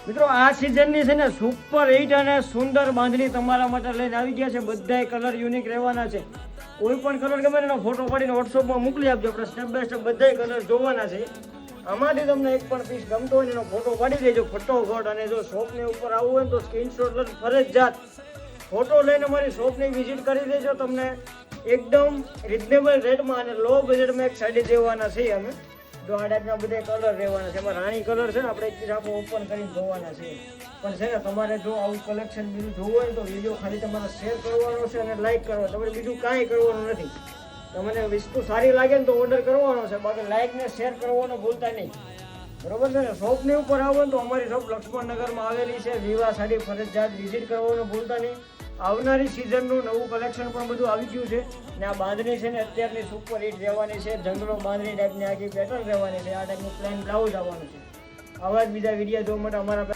મિત્રો આ સિઝનની છે ને સુપર હિટ અને સુંદર બાંધણી તમારા માટે લઈને આવી ગયા છે. બધાય કલર યુનિક રહેવાના છે. કોઈ પણ કલર ગમે એનો ફોટો પાડીને વોટ્સઅપમાં મોકલી આપજો. આપણે સ્ટેપ બાય સ્ટેપ બધાય કલર જોવાના છે. આમાંથી તમને એક પણ પીસ ગમતો હોય એનો ફોટો પાડી દેજો ફટોફટ. અને જો શોપની ઉપર આવવું હોય તો સ્ક્રીનશોટ ફરજિયાત ફોટો લઈને મારી શોપની વિઝિટ કરી દેજો. તમને એકદમ રિઝનેબલ રેટમાં અને લો બજેટમાં એક સાડી દેવાના છીએ અમે. જો આ ટાઈપના બધા કલર રહેવાના છે. એમાં રાણી કલર છે ને આપણે એક પીસ આખો ઓપન કરીને જોવાના છે. પણ છે ને તમારે જો આવું કલેક્શન બીજું જોવું હોય તો વિડીયો ખાલી તમારે શેર કરવાનો છે અને લાઈક કરવાનો. તમારે બીજું કાંઈ કરવાનું નથી. તમને વસ્તુ સારી લાગે ને તો ઓર્ડર કરવાનો છે. બાકી લાઈક ને શેર કરવાનું ભૂલતા નહીં. બરોબર છે ને. શોપની ઉપર આવો ને તો અમારી શોપ લક્ષ્મણનગરમાં આવેલી છે. વિવાહ સાડી ફરજિયાત વિઝિટ કરવાનું ભૂલતા નહીં. આવનારી સિઝનનું નવું કલેક્શન પણ બધું આવી ગયું છે. ને આ બાંધણી છે ને અત્યારની સુપર હિટ રહેવાની છે. જંગલો બાંધણી ટાઈપની આખી પેટર્ન રહેવાની છે. આ ટાઈપનું પ્લેન બ્લાઉઝ આવવાનું છે. આવા જ બીજા વિડીયો જોવા માટે અમારા